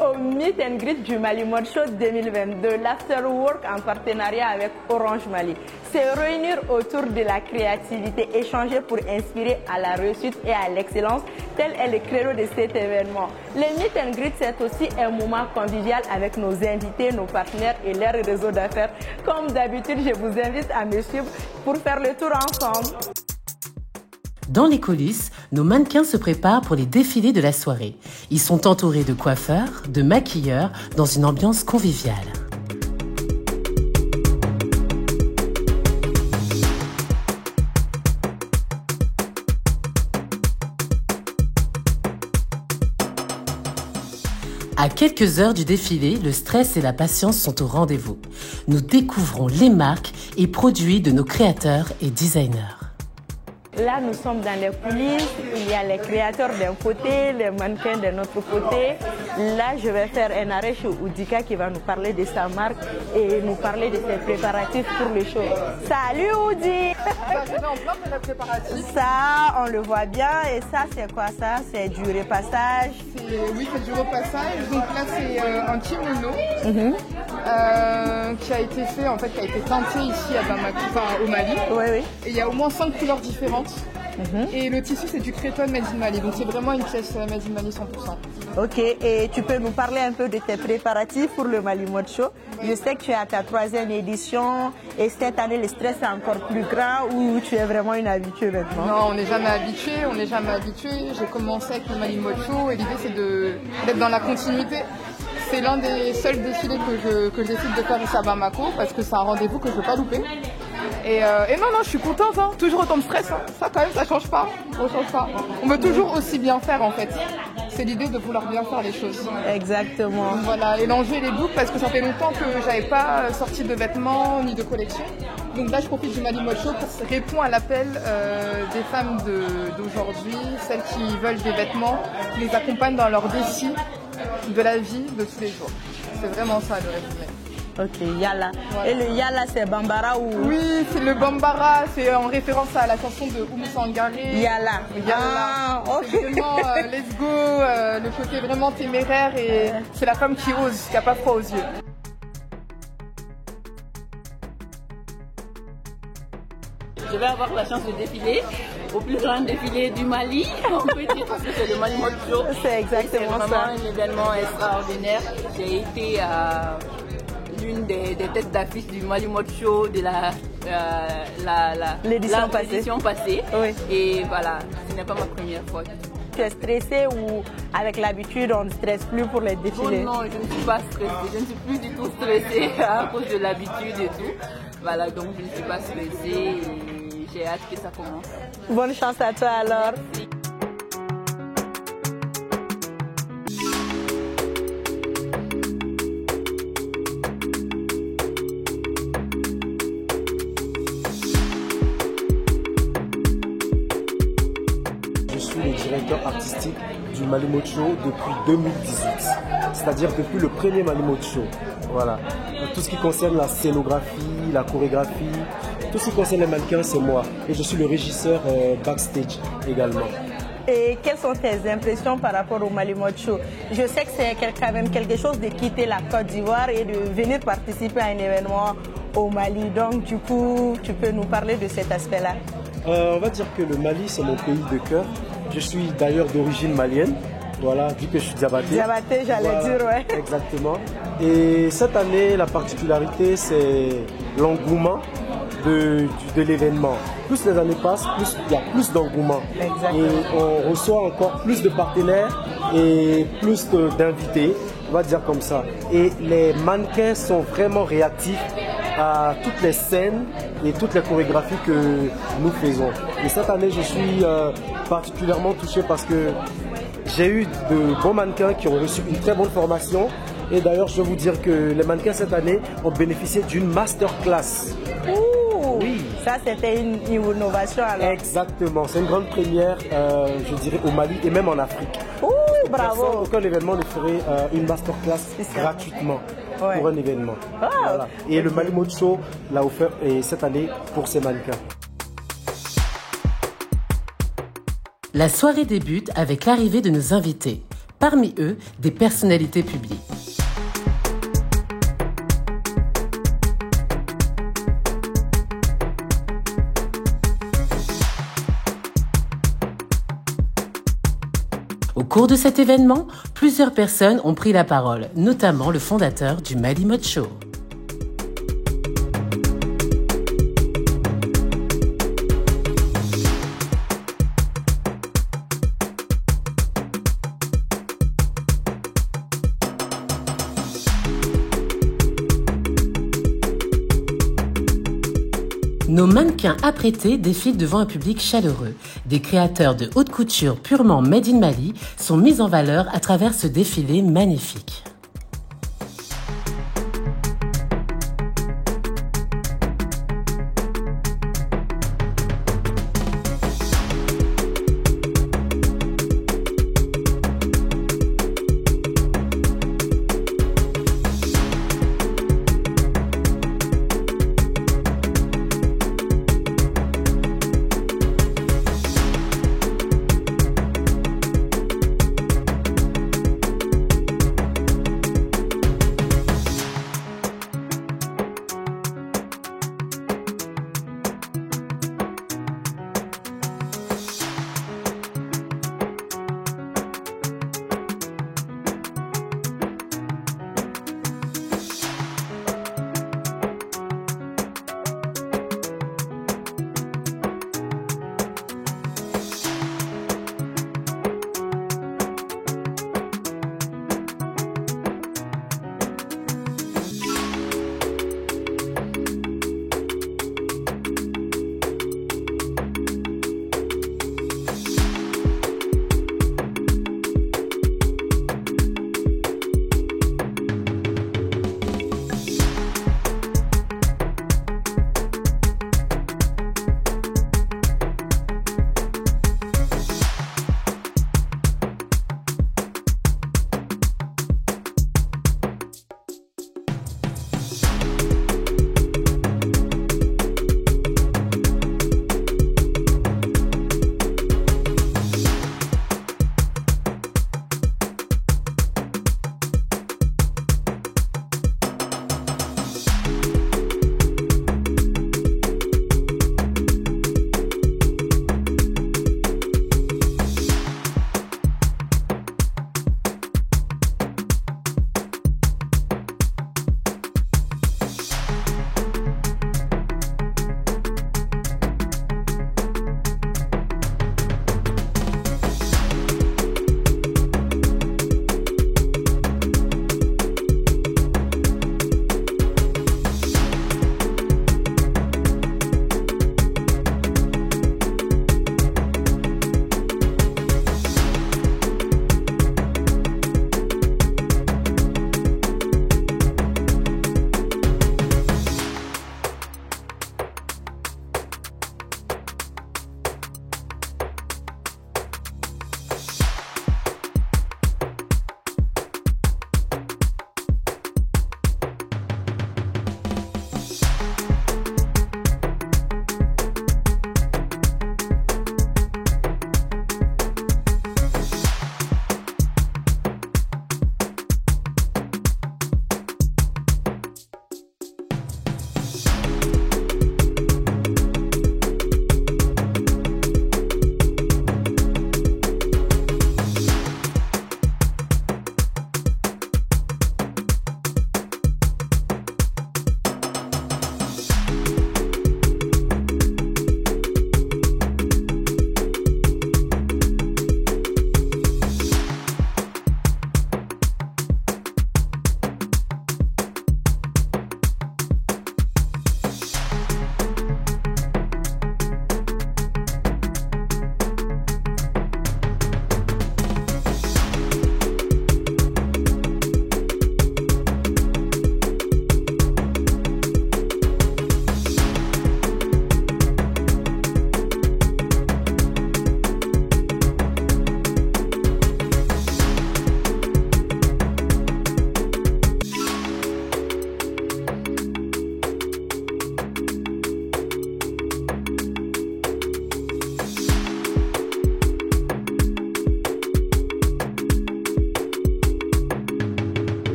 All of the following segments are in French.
au Meet and Greet du Mali Mode Show 2022, l'Afterwork en partenariat avec Orange Mali. Se réunir autour de la créativité, échanger pour inspirer à la réussite et à l'excellence, tel est le credo de cet événement. Le Meet and Greet, c'est aussi un moment convivial avec nos invités, nos partenaires et leur réseau d'affaires. Comme d'habitude, je vous invite à me suivre pour faire le tour ensemble. Dans les coulisses, nos mannequins se préparent pour les défilés de la soirée. Ils sont entourés de coiffeurs, de maquilleurs, dans une ambiance conviviale. À quelques heures du défilé, le stress et la patience sont au rendez-vous. Nous découvrons les marques et produits de nos créateurs et designers. Là, nous sommes dans les coulisses, il y a les créateurs d'un côté, les mannequins de notre côté. Là, je vais faire un arrêt chez Oudika qui va nous parler de sa marque et nous parler de ses préparatifs pour le show. Salut Oudi! Ça, on le voit bien. Et ça, c'est quoi ça? C'est du repassage? Oui, c'est du repassage. Donc là, c'est un kimono qui a été fait, en fait, qui a été teinté ici à Bamako, au Mali. Oui, oui. Et il y a au moins 5 couleurs différentes. Et le tissu, c'est du créton Made in Mali. Donc c'est vraiment une pièce Made in Mali 100%. Ok, et tu peux nous parler un peu de tes préparatifs pour le Mali Mode Show? Je sais que tu es à ta 3e édition et cette année, le stress est encore plus grand ou tu es vraiment une habituée maintenant? Non, on n'est jamais habitué, J'ai commencé avec le Mali Mode Show et l'idée, c'est d'être dans la continuité. C'est l'un des seuls défilés que je décide de faire ici à Bamako parce que c'est un rendez-vous que je ne veux pas louper. Et non, je suis contente, hein. Toujours autant de stress, hein. Ça quand même, ça change pas. On veut toujours aussi bien faire en fait. C'est l'idée de vouloir bien faire les choses. Exactement. Donc, voilà, et l'enjeu et les boucles parce que ça fait longtemps que j'avais pas sorti de vêtements ni de collection. Donc là, je profite du Mali Mode Show pour répondre à l'appel des femmes d'aujourd'hui, celles qui veulent des vêtements, qui les accompagnent dans leurs défis de la vie de tous les jours. C'est vraiment ça le résumé. Ok, Yala. Voilà. Et le Yala, c'est Bambara ou... Oui, c'est le Bambara, c'est en référence à la chanson de Oumou Sangaré. Yala. Ah, ok. C'est vraiment let's go, le côté vraiment téméraire et c'est la femme qui ose, qui n'a pas froid aux yeux. Je vais avoir la chance de défiler au plus grand défilé du Mali, on peut dire, parce que c'est le Mali Mode Show. C'est exactement ça. C'est vraiment un événement extraordinaire. J'ai été l'une des têtes d'affiche du Mali Mode Show de l'édition passée. Oui. Et voilà, ce n'est pas ma première fois. Tu es stressée ou avec l'habitude on ne stresse plus pour les défilés? Non, je ne suis pas stressée, je ne suis plus du tout stressée à cause de l'habitude et tout. Voilà, donc je ne suis pas stressée et j'ai hâte que ça commence. Bonne chance à toi alors. Merci. Je suis le directeur artistique du Mali Mode Show depuis 2018, c'est-à-dire depuis le premier Mali Mode Show. Voilà. Tout ce qui concerne la scénographie, la chorégraphie, tout ce qui concerne les mannequins, c'est moi. Et je suis le régisseur backstage également. Et quelles sont tes impressions par rapport au Mali Mode Show? Je sais que c'est quand même quelque chose de quitter la Côte d'Ivoire et de venir participer à un événement au Mali. Donc du coup, tu peux nous parler de cet aspect-là? On va dire que le Mali, c'est mon pays de cœur. Je suis d'ailleurs d'origine malienne. Voilà, vu que je suis Diabaté. Diabaté, j'allais dire, ouais. Exactement. Et cette année, la particularité, c'est l'engouement de l'événement. Plus les années passent, plus il y a plus d'engouement. Et on reçoit encore plus de partenaires et plus d'invités, on va dire comme ça. Et les mannequins sont vraiment réactifs à toutes les scènes et toutes les chorégraphies que nous faisons. Et cette année, je suis particulièrement touché parce que j'ai eu de bons mannequins qui ont reçu une très bonne formation. Et d'ailleurs, je veux vous dire que les mannequins cette année ont bénéficié d'une masterclass. Oui. Ça, c'était une innovation alors. Exactement. C'est une grande première, je dirais, au Mali et même en Afrique. Bravo. Aucun événement ne ferait une masterclass gratuitement pour un événement. Voilà. Et le Mali Mode Show l'a offert cette année pour ses mannequins. La soirée débute avec l'arrivée de nos invités. parmi eux des personnalités publiques. Au cours de cet événement, plusieurs personnes ont pris la parole, notamment le fondateur du Mali Mode Show. Nos mannequins apprêtés défilent devant un public chaleureux. Des créateurs de haute couture purement made in Mali sont mis en valeur à travers ce défilé magnifique.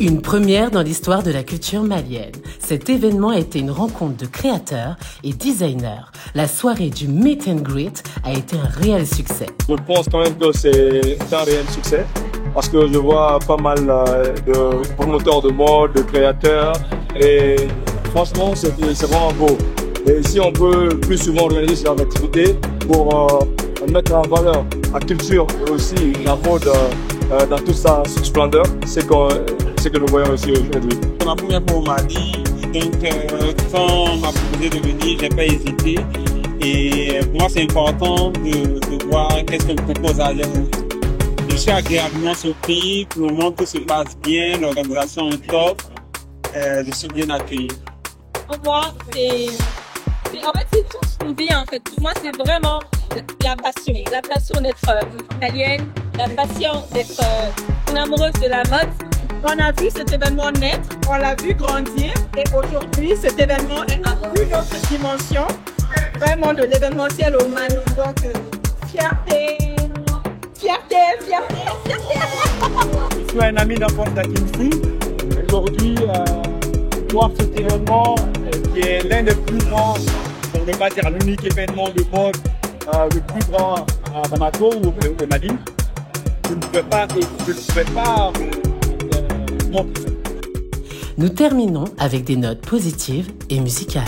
Une première dans l'histoire de la culture malienne. Cet événement a été une rencontre de créateurs et designers. La soirée du Meet and Greet a été un réel succès. Je pense quand même que c'est un réel succès parce que je vois pas mal de promoteurs de mode, de créateurs et franchement c'est vraiment beau. Et si on peut plus souvent organiser ce genre d'activité pour mettre en valeur la culture et aussi la mode dans toute sa splendeur, c'est que nous voyons aussi aujourd'hui. C'est ma première fois au Mali, donc quand on m'a proposé de venir, j'ai pas hésité. Et pour moi, c'est important de voir qu'est-ce qu'on propose à l'air. Je suis agréablement surpris, pour le moment tout se passe bien, l'organisation est top, je suis bien accueilli. Pour moi, c'est tout ce qu'on dit en fait. Pour moi, c'est vraiment la passion d'être italienne, la passion d'être amoureuse de la mode. On a vu cet événement naître, on l'a vu grandir et aujourd'hui cet événement est à une autre dimension, vraiment de l'événementiel au Mali. Donc fierté. Je suis un ami d'enfance d'Akinfu. Aujourd'hui, voir cet événement qui est l'un des plus grands, pour ne pas dire l'unique événement de mode, le plus grand à Bamako ou au Mali, je ne pouvais pas montrer ça. Nous terminons avec des notes positives et musicales.